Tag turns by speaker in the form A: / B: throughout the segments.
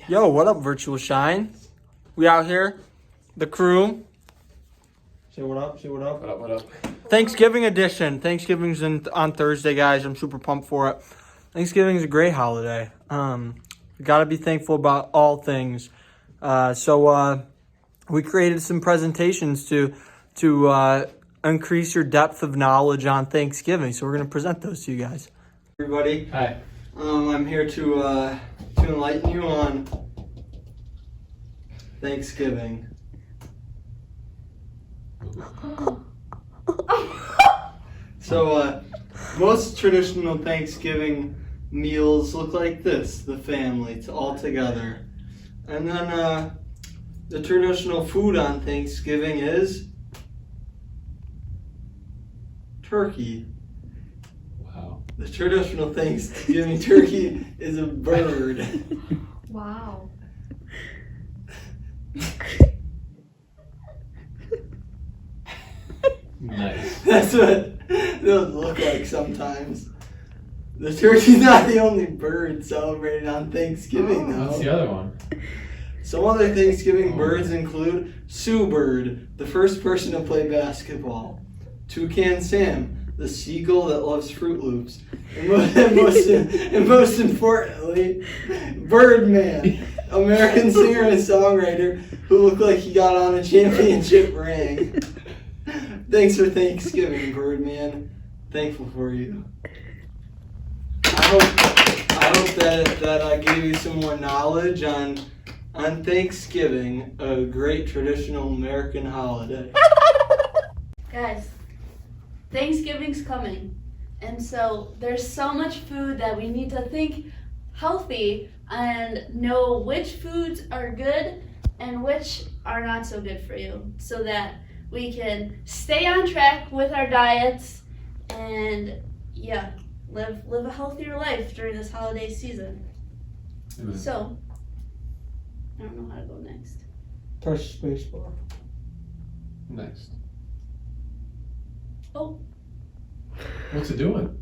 A: Yo, what up, virtual SHiNE? We out here, the crew. Say what up, say what up.
B: What up, what up?
A: Thanksgiving edition. Thanksgiving's on Thursday, guys. I'm super pumped for it. Thanksgiving is a great holiday. We gotta be thankful about all things. So we created some presentations to increase your depth of knowledge on Thanksgiving. So we're gonna present those to you guys. Everybody.
B: Hi.
A: I'm here to enlighten you on Thanksgiving. So, most traditional Thanksgiving meals look like this, the family, it's all together. And then, the traditional food on Thanksgiving is turkey.
B: Wow.
A: The traditional Thanksgiving turkey is a bird.
C: Wow.
B: Nice.
A: That's what those look like sometimes. The turkey's not the only bird celebrated on Thanksgiving, though.
B: What's the other one?
A: Some other Thanksgiving birds include Sue Bird, the first person to play basketball, Toucan Sam, the seagull that loves Fruit Loops, and most importantly, Birdman, American singer and songwriter who looked like he got on a championship ring. Thanks for Thanksgiving, Birdman. Thankful for you. I hope that I gave you some more knowledge on Thanksgiving, a great traditional American holiday.
C: Guys, Thanksgiving's coming. And so there's so much food that we need to think healthy and know which foods are good and which are not so good for you, so that we can stay on track with our diets and live a healthier life during this holiday season.
B: Amen.
C: So, I don't know how to go next.
A: Press spacebar.
B: Next.
C: Oh.
B: What's it doing?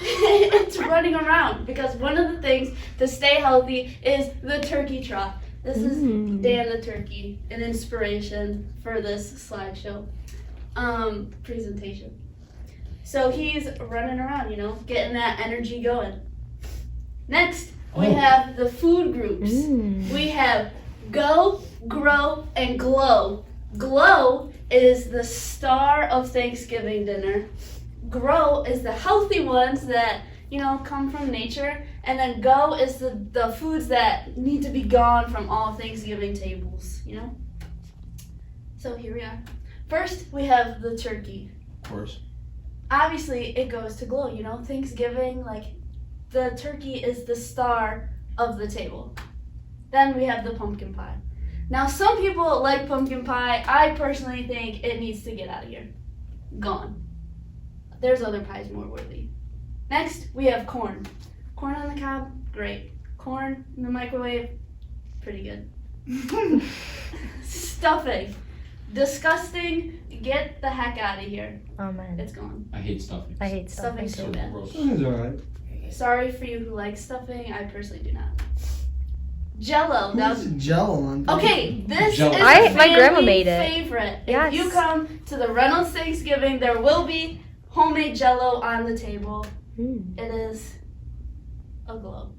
C: It's running around because one of the things to stay healthy is the turkey trot. This is Dan the turkey, an inspiration for this slideshow presentation. So he's running around, getting that energy going. Next, we have the food groups. We have Go, Grow, and Glow. Glow is the star of Thanksgiving dinner. Grow is the healthy ones that, come from nature. And then Go is the foods that need to be gone from all Thanksgiving tables, So here we are. First, we have the turkey.
B: Of course.
C: Obviously, it goes to Glow, Thanksgiving, the turkey is the star of the table. Then we have the pumpkin pie. Now, some people like pumpkin pie. I personally think it needs to get out of here. Gone. There's other pies more worthy. Next, we have corn. Corn on the cob, great. Corn in the microwave, pretty good. Stuffing, disgusting. Get the heck out of here.
D: Oh man.
C: It's gone.
B: I hate stuffing.
D: I hate stuffing.
C: Stuffing's so bad.
B: Gross.
A: It's alright.
C: Sorry for you who likes stuffing. I personally do not. Jello. Now,
A: Who's Jello on?
C: okay, this
B: Jello.
C: is a
D: My grandma
C: family
D: made it.
C: favorite.
D: Yes.
C: If you come to the Reynolds Thanksgiving, there will be homemade Jello on the table. It is a glow.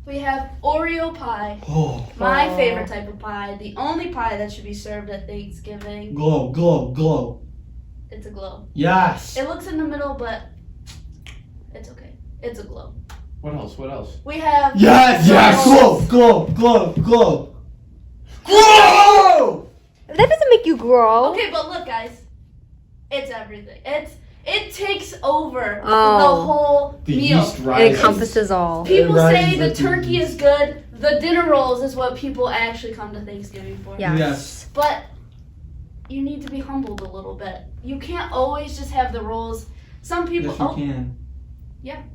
C: We have Oreo pie.
A: Oh,
C: My
D: Oh.
C: favorite type of pie. The only pie that should be served at Thanksgiving.
A: glow, glow, glow.
C: It's a glow.
A: Yes.
C: It looks in the middle, but it's okay. It's a glow.
B: What else? What else?
C: We have
A: Yes. Yes. Glow, glow, glow, glow. Glow.
D: That doesn't make you grow.
C: Okay, but look, guys, it's everything. It takes over the
D: Oh.
C: whole
B: The
C: meal.
B: yeast
D: It
B: rises.
D: encompasses all.
C: People
A: It
C: say
A: rises
C: the
A: with the
C: turkey
A: yeast.
C: is good. The dinner rolls is what people actually come to Thanksgiving for.
D: Yeah.
A: Yes.
C: But you need to be humbled a little bit. You can't always just have the rolls. Some people.
A: Yes, you can.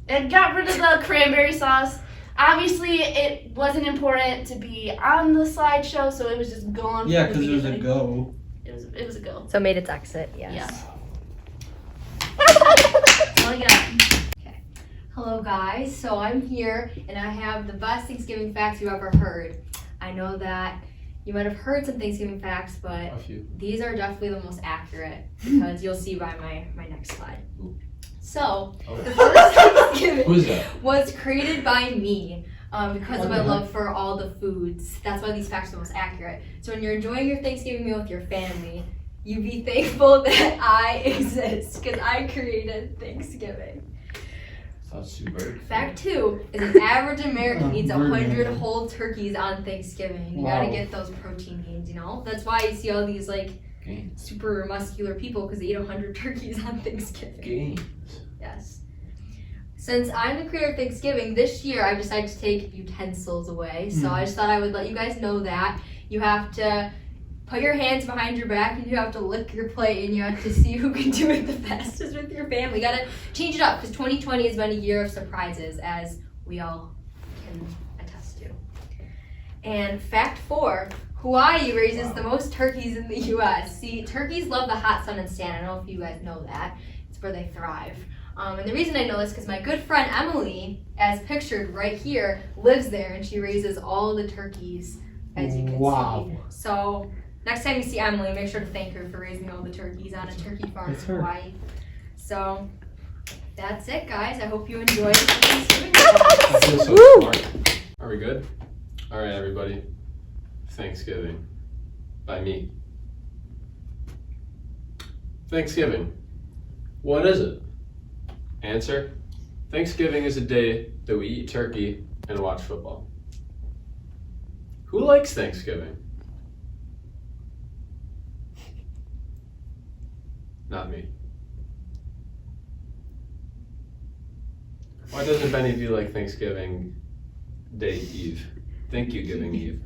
C: It got rid of the cranberry sauce. Obviously, it wasn't important to be on the slideshow, so it was just gone.
A: Yeah,
C: from the
A: because it was a
C: beginning.
A: go.
C: It was a go.
D: So it made its exit, yes.
C: Yeah. All I got. Okay.
E: Hello guys, so I'm here and I have the best Thanksgiving facts you ever heard. I know that you might have heard some Thanksgiving facts, but
B: A few.
E: these are definitely the most accurate because you'll see by my next slide.
B: Ooh.
E: So,
B: Oh.
E: the first Thanksgiving
B: Who is that?
E: was created by me because
B: What
E: of my
B: the heck?
E: love for all the foods. That's why these facts are the most accurate. So when you're enjoying your Thanksgiving meal with your family, you be thankful that I exist because I created Thanksgiving.
B: Thought Sue Bird.
E: Fact 2 is an average American eats
A: Bird
E: 100
A: man.
E: whole turkeys on Thanksgiving. You
A: Wow.
E: gotta get those protein gains, you know? That's why you see all these like
B: Games.
E: super muscular people because they eat 100 turkeys on Thanksgiving.
B: Games.
E: Yes. Since I'm the creator of Thanksgiving, this year I've decided to take utensils away. So I just thought I would let you guys know that. You have to put your hands behind your back and you have to lick your plate and you have to see who can do it the fastest with your family. You gotta change it up because 2020 has been a year of surprises, as we all can attest to. And fact 4, Hawaii raises the most turkeys in the US. See, turkeys love the hot sun and sand. I don't know if you guys know that. It's where they thrive. And the reason I know this is because my good friend Emily, as pictured right here, lives there and she raises all the turkeys, as you can
A: Wow.
E: see. So next time you see Emily, make sure to thank her for raising all the turkeys on a turkey farm
A: That's
E: in
A: her.
E: Hawaii. So that's it, guys. I hope you enjoyed the Thanksgiving.
B: I feel so
D: Woo!
B: smart. Are we good? All right, everybody. Thanksgiving by me. Thanksgiving. What is it? Answer: Thanksgiving is a day that we eat turkey and watch football. Who likes Thanksgiving? Not me. Why doesn't any of you like Thanksgiving Day Eve? Thank you, Giving Eve.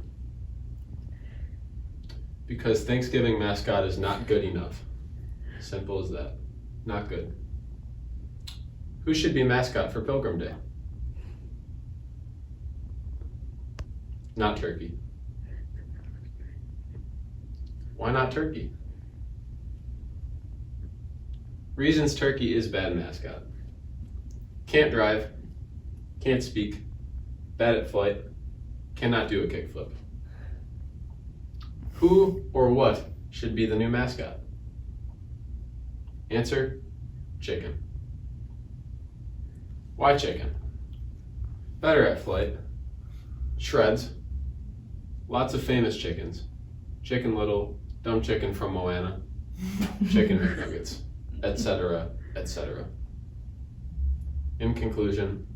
B: Because Thanksgiving mascot is not good enough. Simple as that. Not good. Who should be mascot for Pilgrim Day? Not turkey. Why not turkey? Reasons turkey is bad mascot. Can't drive, can't speak, bad at flight, cannot do a kickflip. Who or what should be the new mascot? Answer: chicken. Why chicken? Better at flight, shreds, lots of famous chickens. Chicken Little, Dumb Chicken from Moana, Chicken McNuggets, etc., etc. In conclusion,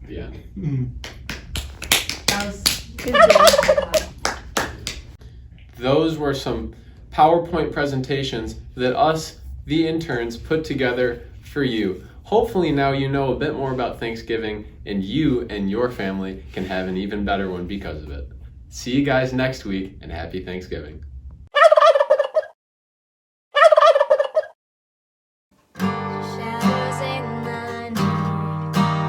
B: the end.
E: That was
D: Good job.
B: Those were some PowerPoint presentations that us, the interns, put together for you. Hopefully now you know a bit more about Thanksgiving and you and your family can have an even better one because of it. See you guys next week and happy Thanksgiving.
F: Shadows in the night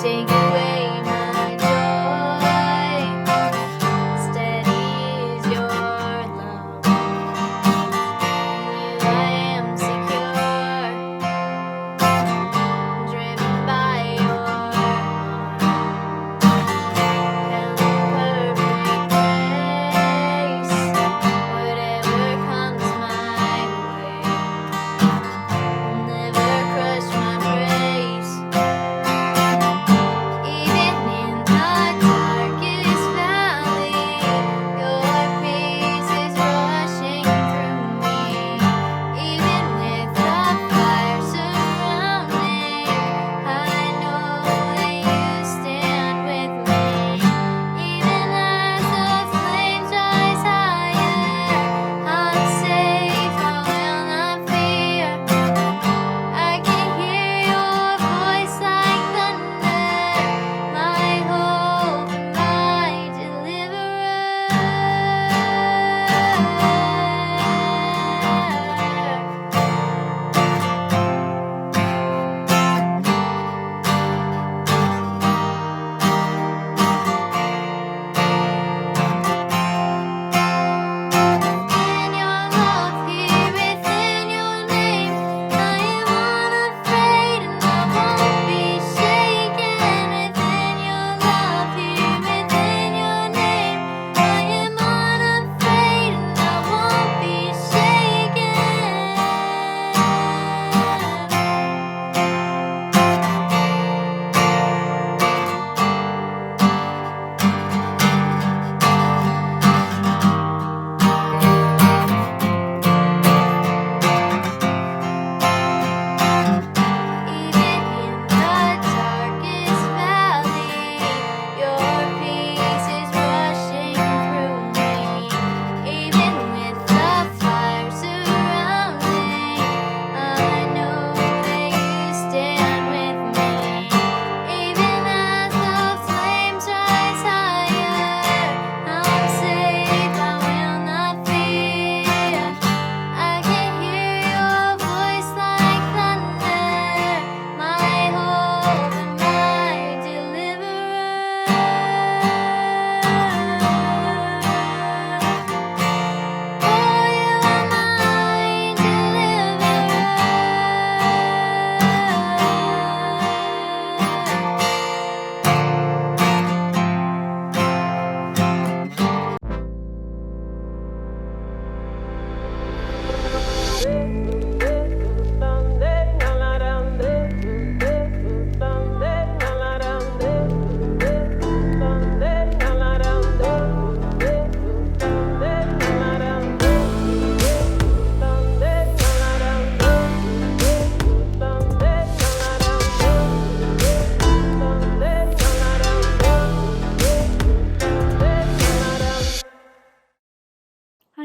F: take away my joy. Steady is your love. In you I am secure, driven by your heart. Held in perfect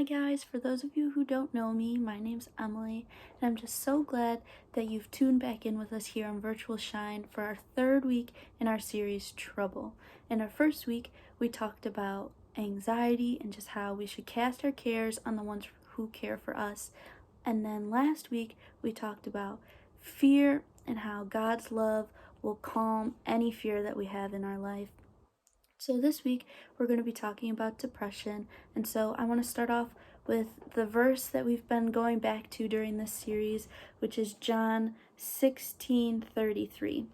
G: guys, for those of you who don't know me, my name's Emily, and I'm just so glad that you've tuned back in with us here on Virtual SHiNE for our third week in our series Trouble. In our first week, we talked about anxiety and just how we should cast our cares on the ones who care for us. And then last week, we talked about fear and how God's love will calm any fear that we have in our life. So this week, we're going to be talking about depression, and so I want to start off with the verse that we've been going back to during this series, which is John 16:33.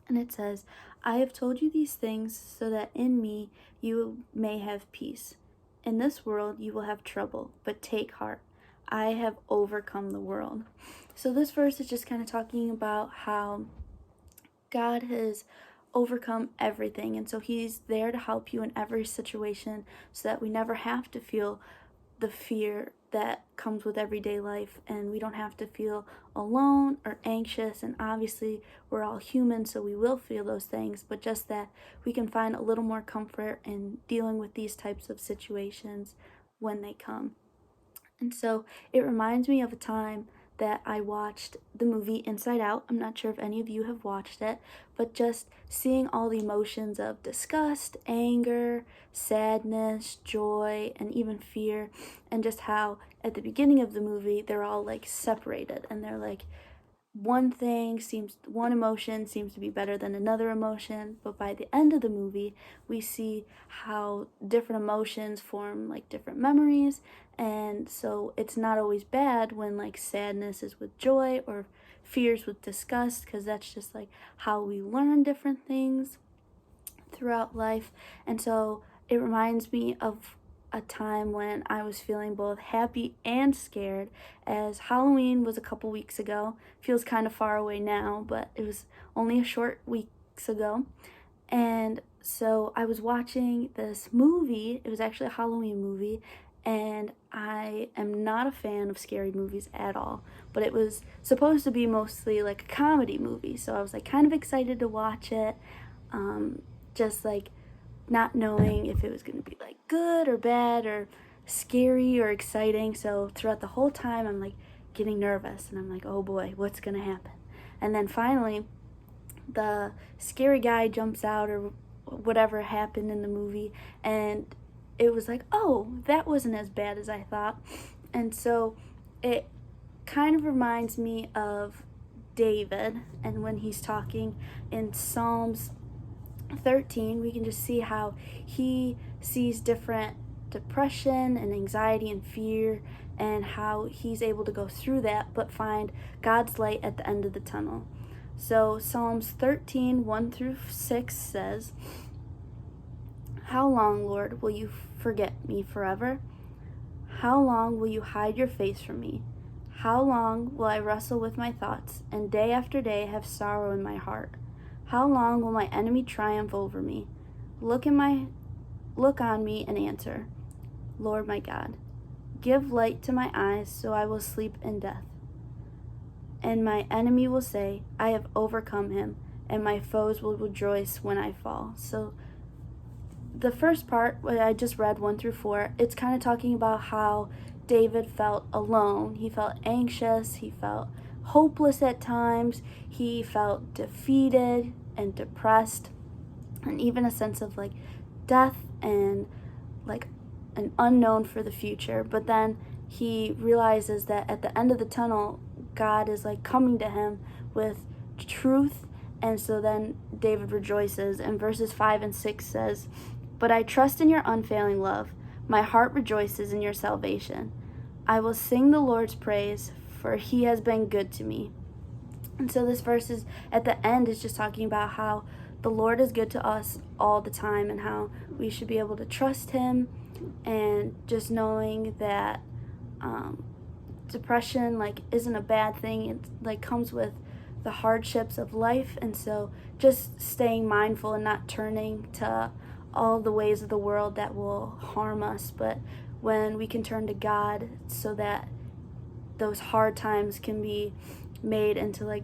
G: And it says, "I have told you these things so that in me you may have peace. In this world you will have trouble, but take heart. I have overcome the world." So this verse is just kind of talking about how God has overcome everything, and so he's there to help you in every situation so that we never have to feel the fear that comes with everyday life, and we don't have to feel alone or anxious. And obviously we're all human, so we will feel those things, but just that we can find a little more comfort in dealing with these types of situations when they come. And so it reminds me of a time that I watched the movie Inside Out. I'm not sure if any of you have watched it, but just seeing all the emotions of disgust, anger, sadness, joy, and even fear, and just how at the beginning of the movie they're all like separated, and they're like one emotion seems to be better than another emotion, but by the end of the movie we see how different emotions form like different memories. And so it's not always bad when like sadness is with joy or fears with disgust, because that's just like how we learn different things throughout life. And so it reminds me of a time when I was feeling both happy and scared, as Halloween was a couple weeks ago. Feels kind of far away now, but it was only a short weeks ago. And so I was watching this movie. It was actually a Halloween movie, and I am not a fan of scary movies at all, but it was supposed to be mostly like a comedy movie, so I was like kind of excited to watch it, just like not knowing if it was going to be like good or bad or scary or exciting. So throughout the whole time I'm like getting nervous, and I'm like, oh boy, what's going to happen? And then finally the scary guy jumps out, or whatever happened in the movie, and it was like, oh, that wasn't as bad as I thought. And so it kind of reminds me of David, and when he's talking in Psalms 13, we can just see how he sees different depression and anxiety and fear, and how he's able to go through that but find God's light at the end of the tunnel. So Psalms 13:1-6 says, "How long, Lord, will you forget me forever? How long will you hide your face from me? How long will I wrestle with my thoughts, and day after day have sorrow in my heart? How long will my enemy triumph over me? Look on me and answer, Lord my God. Give light to my eyes, so I will sleep in death. And my enemy will say, I have overcome him, and my foes will rejoice when I fall." So the first part, what I just read 1-4, it's kind of talking about how David felt alone. He felt anxious, he felt hopeless at times, he felt defeated and depressed, and even a sense of like death and like an unknown for the future. But then he realizes that at the end of the tunnel, God is like coming to him with truth, and so then David rejoices. And verses 5 and 6 says, "But I trust in your unfailing love. My heart rejoices in your salvation. I will sing the Lord's praise, for he has been good to me." And so this verse is at the end is just talking about how the Lord is good to us all the time, and how we should be able to trust him, and just knowing that depression like isn't a bad thing. It like comes with the hardships of life, and so just staying mindful and not turning to all the ways of the world that will harm us, but when we can turn to God, so that those hard times can be made into like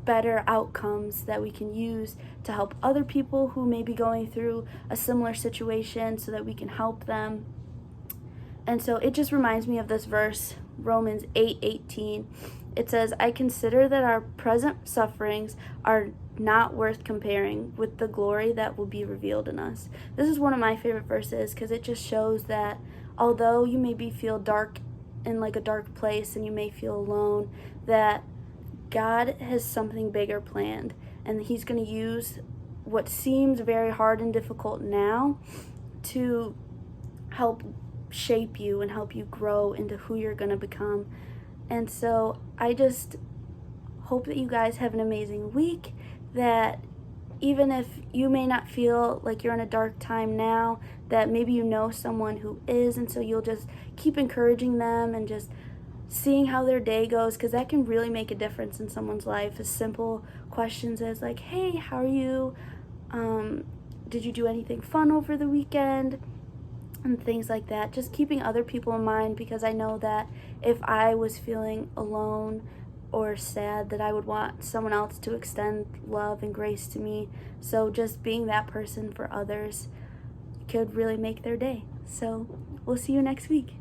G: better outcomes that we can use to help other people who may be going through a similar situation, so that we can help them. And so it just reminds me of this verse, Romans 8:18. It says, I consider that our present sufferings are not worth comparing with the glory that will be revealed in us. This is one of my favorite verses because it just shows that although you maybe feel dark in like a dark place and you may feel alone, that God has something bigger planned, and he's going to use what seems very hard and difficult now to help shape you and help you grow into who you're going to become. And so I just hope that you guys have an amazing week, that even if you may not feel like you're in a dark time now, that maybe you know someone who is, and so you'll just keep encouraging them and just seeing how their day goes, because that can really make a difference in someone's life. As simple questions as like, hey, how are you? Did you do anything fun over the weekend? And things like that. Just keeping other people in mind, because I know that if I was feeling alone or sad, that I would want someone else to extend love and grace to me. So just being that person for others could really make their day. So we'll see you next week.